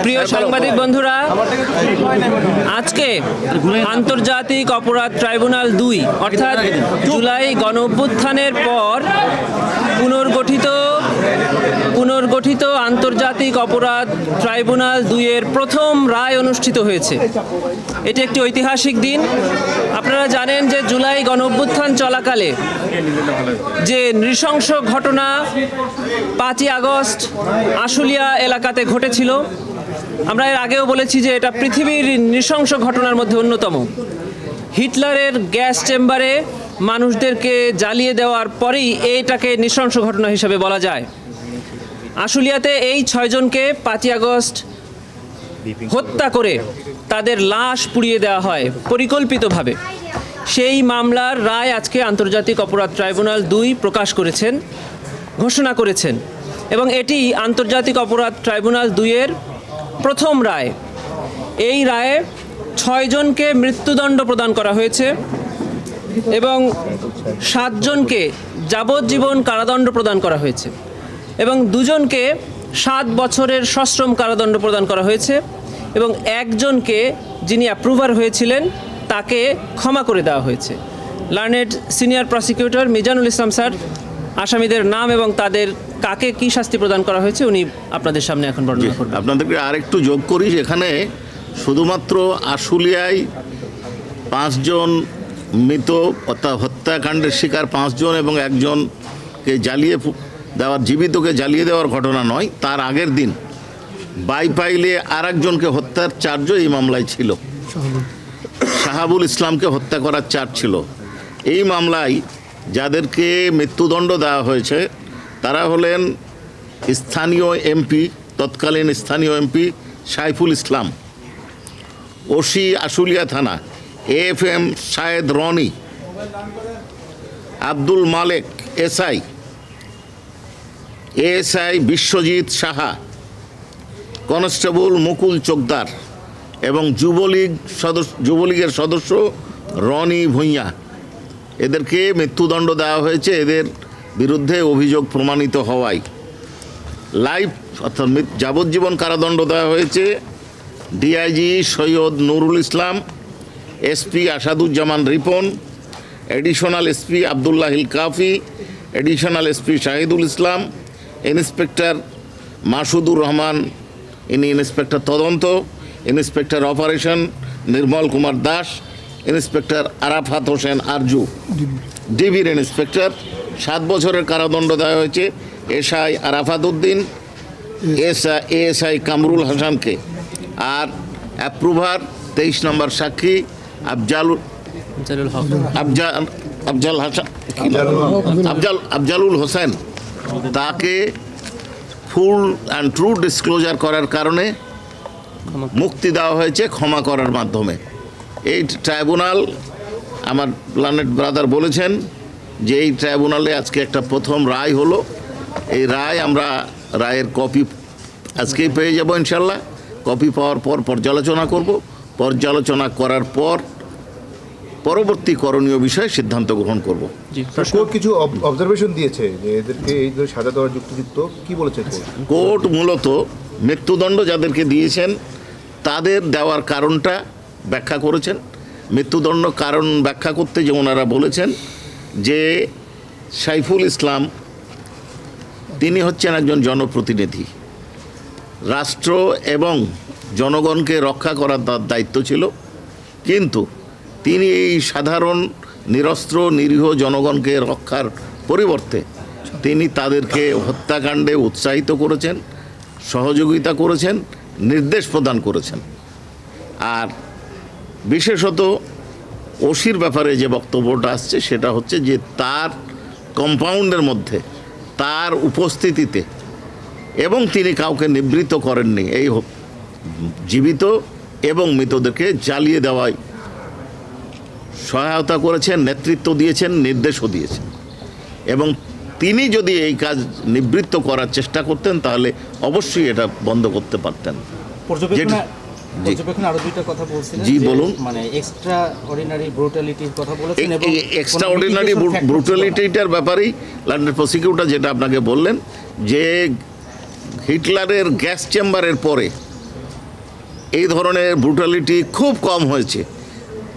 প্রিয় সাংবাদিক বন্ধুরা, আজকে আন্তর্জাতিক অপরাধ ট্রাইব্যুনাল ২ অর্থাৎ জুলাই গণ অভ্যুত্থানের পর পুনর্গঠিত আন্তর্জাতিক অপরাধ ট্রাইব্যুনাল ২ এর প্রথম রায় অনুষ্ঠিত হয়েছে। এটি একটি ঐতিহাসিক দিন। আপনারা জানেন যে জুলাই গণ অভ্যুত্থান চলাকালে যে নৃশংস ঘটনা ৫ই আগস্ট আশুলিয়া এলাকাতে ঘটেছিল, আমরা এর আগেও বলেছি যে এটা পৃথিবীর নৃশংস ঘটনার মধ্যে অন্যতম। হিটলারের গ্যাস চেম্বারে মানুষদেরকে জ্বালিয়ে দেওয়ার পরেই এটাকে নৃশংস ঘটনা হিসেবে বলা যায়। আশুলিয়াতে এই ৬ জনকে ৫ই আগস্ট হত্যা করে তাদের লাশ পুড়িয়ে দেওয়া হয় পরিকল্পিতভাবে। সেই মামলার রায় আজকে আন্তর্জাতিক অপরাধ ট্রাইব্যুনাল ২ প্রকাশ করেছেন, ঘোষণা করেছেন, এবং এটি আন্তর্জাতিক অপরাধ ট্রাইব্যুনাল ২ এর প্রথম রায়। এই রায়ে ৬ জনকে মৃত্যুদণ্ড প্রদান করা হয়েছে এবং ৭ জনকে যাবজ্জীবন কারাদণ্ড প্রদান করা হয়েছে এবং ২ জনকে ৭ বছরের সশ্রম কারাদণ্ড প্রদান করা হয়েছে এবং ১ জনকে, যিনি অ্যাপ্রুভার হয়েছিলেন, তাকে ক্ষমা করে দেওয়া হয়েছে। Learned senior prosecutor Mizanul Islam sir আসামিদের নাম এবং তাদের কাকে কি শাস্তি প্রদান করা হয়েছে উনি আপনাদের সামনে এখন বর্ণনা করবেন। আপনাদেরকে আরেকটু যোগ করি, এখানে শুধুমাত্র আশুলিয়ায় ৫ জন মৃত অর্থাৎ হত্যাকাণ্ডের শিকার ৫ জন এবং ১ জনকে জীবিতকে জ্বালিয়ে দেওয়ার ঘটনা নয়, তার আগের দিন বাইপাইলে আর একজনকে হত্যার চার্জও এই মামলায় ছিল। শাহাবুল ইসলামকে হত্যা করার চার্জ ছিল। এই মামলায় যাদেরকে মৃত্যুদণ্ড দেওয়া হয়েছে তারা হলেন তৎকালীন স্থানীয় এমপি সাইফুল ইসলাম, ওসি আশুলিয়া থানা AFM শাহেদ রনি, আব্দুল মালেক ASI বিশ্বজিৎ সাহা, কনস্টেবল মুকুল চোকদার এবং যুবলীগের সদস্য রনি ভূঁইয়া। এদেরকে মৃত্যুদণ্ড দেওয়া হয়েছে এদের বিরুদ্ধে অভিযোগ প্রমাণিত হওয়ায়। অর্থাৎ যাবজ্জীবন কারাদণ্ড দেওয়া হয়েছে DIG Syed Nurul Islam, SP Asaduzzaman Ripon, additional SP Abdullahil Kafi, additional SP Shahidul Islam, inspector Masudur Rahman, ইনি ইন্সপেক্টর তদন্ত, inspector operation Nirmal Kumar Das, inspector Arafat Hossain Arju, ডিবির ইন্সপেক্টর। 7 বছরের কারাদণ্ড দেওয়া হয়েছে SI আরাফাত উদ্দিন, ASI কামরুল হাসানকে। আর অ্যাপ্রুভার 23 নম্বর সাক্ষী আফজালুল হোসেন, তাকে ফুল অ্যান্ড ট্রু ডিসক্লোজার করার কারণে মুক্তি দেওয়া হয়েছে ক্ষমা করার মাধ্যমে। এই ট্রাইব্যুনাল, আমার প্ল্যানেট ব্রাদার বলেছেন যে এই ট্রাইব্যুনালে আজকে একটা প্রথম রায় হলো। এই রায়ের কপি আজকেই পেয়ে যাব ইনশাল্লাহ। কপি পাওয়ার পর পর্যালোচনা করব, পর্যালোচনা করার পর পরবর্তী করণীয় বিষয়ে সিদ্ধান্ত গ্রহণ করব। কোর্ট কিছু অবজারভেশন দিয়েছে যে এদেরকে এই সাজা দেওয়ার যুক্তিযুক্ত, কি বলেছে কোর্ট? মূলত মৃত্যুদণ্ড যাদেরকে দিয়েছেন তাদের দেওয়ার কারণটা ব্যাখ্যা করেছেন। মৃত্যুদণ্ড কারণ ব্যাখ্যা করতে যে ওনারা বলেছেন যে সাইফুল ইসলাম তিনি হচ্ছেন একজন জনপ্রতিনিধি, রাষ্ট্র এবং জনগণকে রক্ষা করার তার দায়িত্ব ছিল, কিন্তু তিনি এই সাধারণ নিরস্ত্র নিরীহ জনগণকে রক্ষার পরিবর্তে তিনি তাদেরকে হত্যাকাণ্ডে উৎসাহিত করেছেন, সহযোগিতা করেছেন, নির্দেশ প্রদান করেছেন। আর বিশেষত ওসির ব্যাপারে যে বক্তব্যটা আসছে সেটা হচ্ছে যে তার কম্পাউন্ডের মধ্যে তার উপস্থিতিতে এবং তিনি কাউকে নিবৃত্ত করেননি, এই জীবিত এবং মৃতদেরকে জ্বালিয়ে দেওয়ায় সহায়তা করেছেন, নেতৃত্ব দিয়েছেন, নির্দেশও দিয়েছেন। এবং তিনি যদি এই কাজ নিবৃত্ত করার চেষ্টা করতেন তাহলে অবশ্যই এটা বন্ধ করতে পারতেন। পর্যবেক্ষণে আরো দুইটা কথা বলছিলেন। জি বলুন। মানে এক্সট্রা অর্ডিনারি ব্রুটালিটির কথা বলেছেন এবং এক্সট্রা অর্ডিনারি ব্রুটালিটিটার ব্যাপারেই লন্ডন প্রসিকিউটর যেটা আপনাকে বললেন যে হিটলারের গ্যাস চেম্বারের পরে এই ধরনের ব্রুটালিটি খুব কম হয়েছে।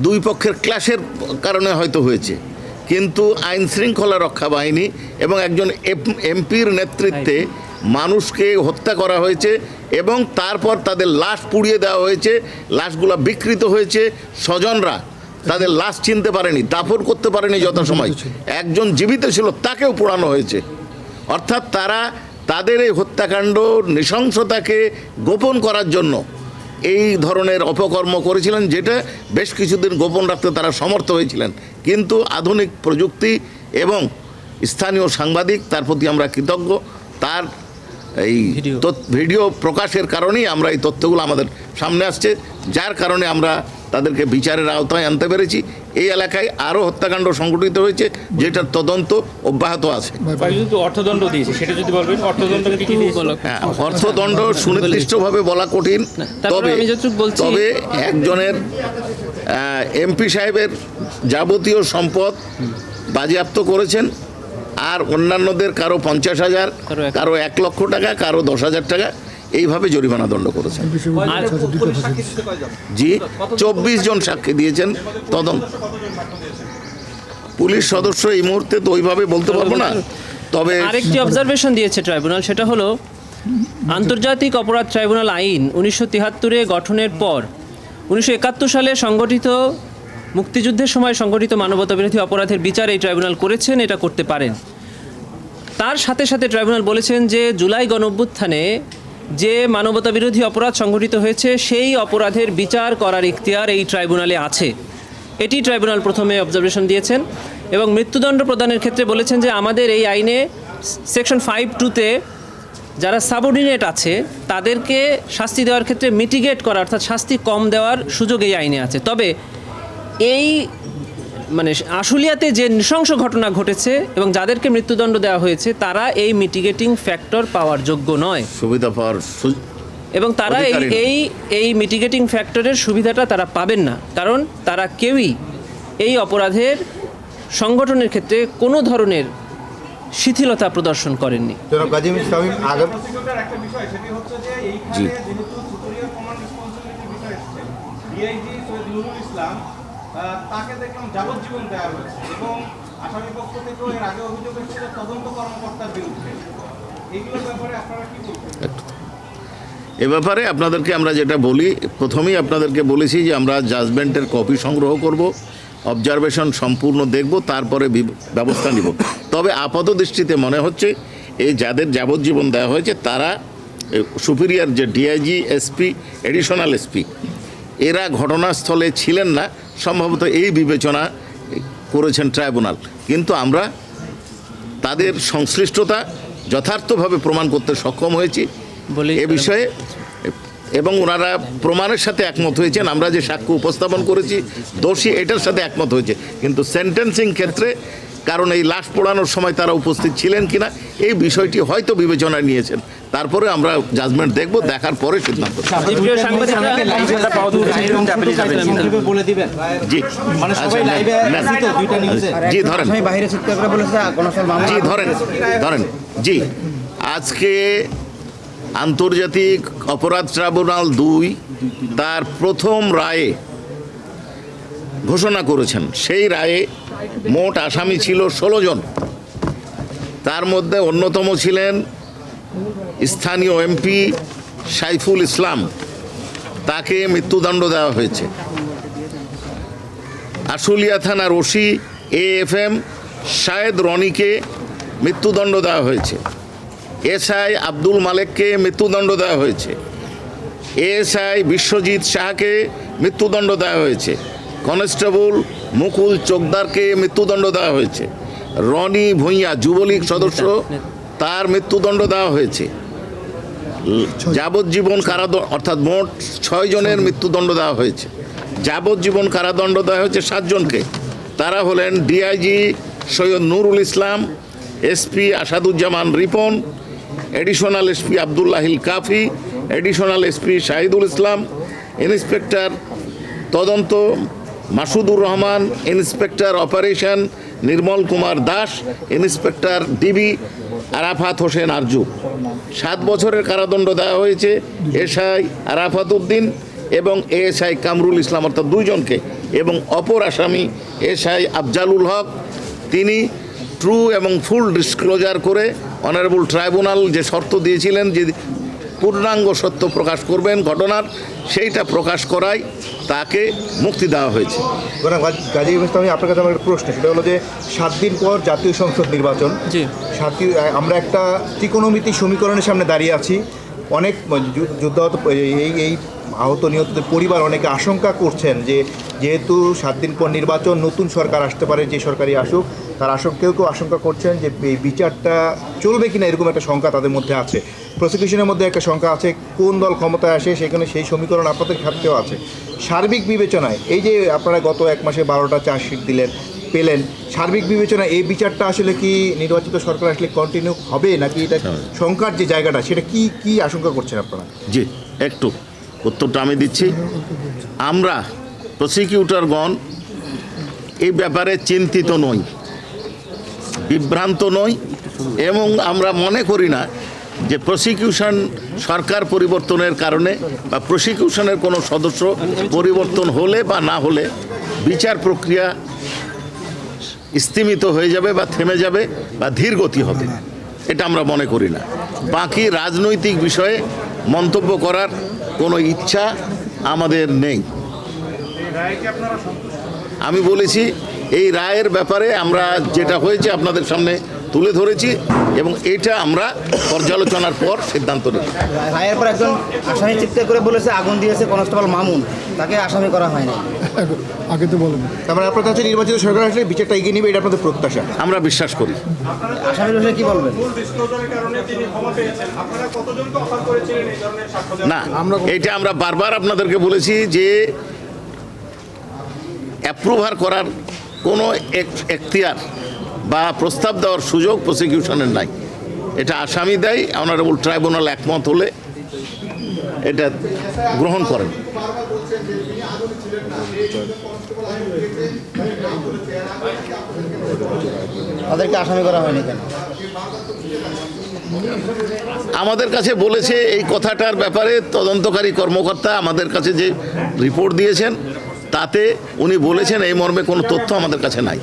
দুই পক্ষের ক্লাশের কারণে হয়তো হয়েছে, কিন্তু আইন শৃঙ্খলা রক্ষা বাহিনী এবং একজন এমপির নেতৃত্বে মানুষকে হত্যা করা হয়েছে এবং তারপর তাদের লাশ পুড়িয়ে দেওয়া হয়েছে, লাশগুলো বিকৃত হয়েছে, স্বজনরা তাদের লাশ চিনতে পারেনি, দাফন করতে পারেনি যথাসময়, একজন জীবিত ছিল তাকেও পোড়ানো হয়েছে। অর্থাৎ তারা তাদের এই হত্যাকাণ্ড নৃশংসতাকে গোপন করার জন্য এই ধরনের অপকর্ম করেছিলেন, যেটা বেশ কিছুদিন গোপন রাখতে তারা সমর্থ হয়েছিলেন। কিন্তু আধুনিক প্রযুক্তি এবং স্থানীয় সাংবাদিক, তার প্রতি আমরা কৃতজ্ঞ। তার এই ভিডিও প্রকাশের কারণেই আমরা এই তথ্যগুলো আমাদের সামনে আসছে, যার কারণে আমরা তাদেরকে বিচারের আওতায় আনতে পেরেছি। এই এলাকায় আরও হত্যাকাণ্ড সংঘটিত হয়েছে, যেটার তদন্ত অব্যাহত আছে। অর্থদণ্ড দিয়েছে, সেটা যদি বলবেন, অর্থদণ্ড কি হ্যাঁ, অর্থদণ্ড সুনির্দিষ্টভাবে বলা কঠিন, তবে একজনের এমপি সাহেবের যাবতীয় সম্পদ বাজেয়াপ্ত করেছেন, আর অন্যান্যদের কারো 50,000, কারো 1 লক্ষ টাকা, কারো 10,000 টাকা এইভাবে জরিমানা দণ্ড করেছেন। জি, 24 জন সাক্ষী দিয়েছেন। তদন্ত পুলিশ সদস্য এই মুহূর্তে তো ওইভাবে বলতে পারবো না, তবে আরেকটি অবজারভেশন দিয়েছে ট্রাইব্যুনাল, সেটা হলো আন্তর্জাতিক অপরাধ ট্রাইব্যুনাল আইন 1973-এ গঠনের পর 1971 সালে সংগঠিত মুক্তিযুদ্ধের সময় সংগঠিত মানবতাবিরোধী অপরাধের বিচার এই ট্রাইব্যুনাল করেছেন, এটা করতে পারেন। তার সাথে সাথে ট্রাইব্যুনাল বলেছেন যে জুলাই গণঅভ্যুত্থানে যে মানবতাবিরোধী অপরাধ সংঘটিত হয়েছে সেই অপরাধের বিচার করার ইখতিয়ার এই ট্রাইব্যুনালে আছে। এটি ট্রাইব্যুনাল প্রথমে অবজারভেশন দিয়েছেন এবং মৃত্যুদণ্ড প্রদানের ক্ষেত্রে বলেছেন যে আমাদের এই আইনে সেকশন 5(2)তে যারা সাবঅর্ডিনেট আছে তাদেরকে শাস্তি দেওয়ার ক্ষেত্রে মিটিগেট করা, অর্থাৎ শাস্তি কম দেওয়ার সুযোগ এই আইনে আছে। তবে এই আশুলিয়াতে যে নৃশংস ঘটনা ঘটেছে এবং যাদেরকে মৃত্যুদণ্ড দেওয়া হয়েছে তারা এই মিটিগেটিং ফ্যাক্টর পাওয়ার যোগ্য নয়, সুবিধা পাওয়ার, এবং তারা এই মিটিগেটিং ফ্যাক্টরের সুবিধাটা তারা পাবেন না, কারণ তারা কেউই এই অপরাধের সংগঠনের ক্ষেত্রে কোনো ধরনের শিথিলতা প্রদর্শন করেননি। জি, তাকে দেখলাম যাবজ্জীবন দেওয়া হয়েছে এবং আসামি পক্ষ থেকেও এর আগে অভিযোগ এসেছিল তদন্ত কর্মকর্তার বিরুদ্ধে। এইগুলোর ব্যাপারে আপনারা কি বলবেন? এ ব্যাপারে আপনাদেরকে আমরা যেটা বলি, প্রথমেই আপনাদেরকে বলেছি যে আমরা জাজমেন্টের কপি সংগ্রহ করব, অবজারভেশন সম্পূর্ণ দেখব, তারপরে ব্যবস্থা নিব। তবে আপাত দৃষ্টিতে মনে হচ্ছে এই যাদের যাবজ্জীবন দেওয়া হয়েছে তারা সুপিরিয়র যে ডিআইজি, এসপি, এডিশনাল এসপি, এরা ঘটনাস্থলে ছিলেন না, সম্ভবত এই বিবেচনা করেছেন ট্রাইব্যুনাল। কিন্তু আমরা তাদের সংশ্লিষ্টতা যথার্থভাবে প্রমাণ করতে সক্ষম হয়েছি এ বিষয়ে, এবং ওনারা প্রমাণের সাথে একমত হয়েছেন। আমরা যে সাক্ষ্য উপস্থাপন করেছি দোষী এটার সাথে একমত হয়েছে, কিন্তু সেন্টেন্সিং ক্ষেত্রে কারণ এই লাশ পোড়ানোর সময় তারা উপস্থিত ছিলেন কিনা এই বিষয়টি হয়তো বিবেচনায় নিয়েছেন। তারপরে আমরা জাজমেন্ট দেখব, দেখার পরে সিদ্ধান্ত। জি ধরেন, জি আজকে আন্তর্জাতিক অপরাধ ট্রাইব্যুনাল 2 তার প্রথম রায়ে ঘোষণা করেছেন। সেই রায়ে মোট আসামি ছিল 16 জন। তার মধ্যে অন্যতম ছিলেন স্থানীয় এমপি সাইফুল ইসলাম, তাকে মৃত্যুদণ্ড দেওয়া হয়েছে। আশুলিয়া থানার ওসি AFM শাহেদ রনিকে মৃত্যুদণ্ড দেওয়া হয়েছে। এসআই আব্দুল মালেককে মৃত্যুদণ্ড দেওয়া হয়েছে। এএসআই বিশ্বজিৎ শাহকে মৃত্যুদণ্ড দেওয়া হয়েছে। কনস্টেবল মুকুল চোকদারকে মৃত্যুদণ্ড দেওয়া হয়েছে। রনি ভূঁইয়া যুবলীগ সদস্য, তার মৃত্যুদণ্ড দেওয়া হয়েছে। যাবজ্জীবন কারাদণ্ড, অর্থাৎ মোট 6 জনের মৃত্যুদণ্ড দেওয়া হয়েছে। যাবজ্জীবন কারাদণ্ড দেওয়া হয়েছে 7 জনকে। তারা হলেন DIG Syed Nurul Islam, SP Asaduzzaman Ripon, additional SP Abdullahil Kafi, additional SP Shahidul Islam, inspector তদন্ত Masudur Rahman, inspector operation Nirmal Kumar Das, inspector DB Arafat Hossain Arju. 7 বছরের কারাদণ্ড দেওয়া হয়েছে এসআই আরাফাত উদ্দিন, এবং এএসআই কামরুল ইসলাম অর্থাৎ দুইজনকে, এবং অপর আসামি এসআই আফজালুল হক, তিনি ট্রু এবং ফুল ডিসক্লোজার করে অনারেবল ট্রাইব্যুনাল যে শর্ত দিয়েছিলেন যে পূর্ণাঙ্গ সত্য প্রকাশ করবেন ঘটনার, সেইটা প্রকাশ করায় তাকে মুক্তি দেওয়া হয়েছে। গাজী ইসলামী, আপনার কাছে আমার একটা প্রশ্ন, সেটা হলো যে 7 দিন পর জাতীয় সংসদ নির্বাচন, জি। আমরা একটা ত্রিকোণমিতি সমীকরণের সামনে দাঁড়িয়ে আছি। অনেক যুদ্ধাহত এই আহত নিহতদের পরিবার অনেকে আশঙ্কা করছেন যে যেহেতু 7 দিন পর নির্বাচন, নতুন সরকার আসতে পারে, যে সরকারই আসুক, তার কেউ আশঙ্কা করছেন যে এই বিচারটা চলবে কিনা, এরকম একটা শঙ্কা তাদের মধ্যে আছে। প্রসিকিউশনের মধ্যে একটা শঙ্কা আছে, কোন দল ক্ষমতায় আসে সেখানে সেই সমীকরণ আপনাদের ক্ষেত্রেও আছে। সার্বিক বিবেচনায় এই যে আপনারা গত 1 মাসে 12টা চার্জশিট পেলেন, সার্বিক বিবেচনায় এই বিচারটা আসলে কি নির্বাচিত সরকার আসলে কন্টিনিউ হবে, নাকি এটা শঙ্কার যে জায়গাটা সেটা কি আশঙ্কা করছেন আপনারা? জি, একটু উত্তরটা আমি দিচ্ছি। আমরা প্রসিকিউটরগণ এই ব্যাপারে চিন্তিত নই, বিভ্রান্ত নই, এবং আমরা মনে করি না যে প্রসিকিউশন সরকার পরিবর্তনের কারণে বা প্রসিকিউশনের কোনো সদস্য পরিবর্তন হলে বা না হলে বিচার প্রক্রিয়া স্থিমিত হয়ে যাবে বা থেমে যাবে বা ধীরগতি হবে, এটা আমরা মনে করি না। বাকি রাজনৈতিক বিষয়ে মন্তব্য করার কোনো ইচ্ছা আমাদের নেই। আমি বলেছি এই রায়ের ব্যাপারে আমরা যেটা হয়েছে আপনাদের সামনে তুলে ধরেছি, এবং এটা আমরা পর্যালোচনার পর সিদ্ধান্ত নেব। রায়ের পর একজন আসামি চিৎকার করে বলেছে আগুন দিয়েছে কনস্টেবল মামুন, তাকে আসামি করা হয়নি। আগে তো বলেন। তারপরে আপনার কাছে নির্বাচিত সরকার আসলে বিচারটা এগিয়ে নেবে, এটা আপনাদের প্রত্যাশা? আমরা বিশ্বাস করি। আসামির বিষয়ে কি বলবেন? ফুল ডিসক্লোজারের কারণে তিনি ক্ষমা পেয়েছেন, আপনারা কতজনকে অফার করেছিলেন এই ধরনের সাক্ষ্য দেওয়ার? না, এটা আমরা বারবার আপনাদেরকে বলেছি যে অ্যাপ্রুভার করার কোনো এখতিয়ার বা প্রস্তাব দেওয়ার সুযোগ প্রসিকিউশনের নাই। এটা আসামি দেয়, অনারেবল ট্রাইব্যুনাল একমত হলে এটা গ্রহণ করেন। তাদেরকে আসামি করা হয়নি কেন? আমাদের কাছে বলেছে এই কথাটার ব্যাপারে তদন্তকারী কর্মকর্তা আমাদের কাছে যে রিপোর্ট দিয়েছেন তাতে উনি বলেছেন এই মর্মে কোনো তথ্য আমাদের কাছে নাই।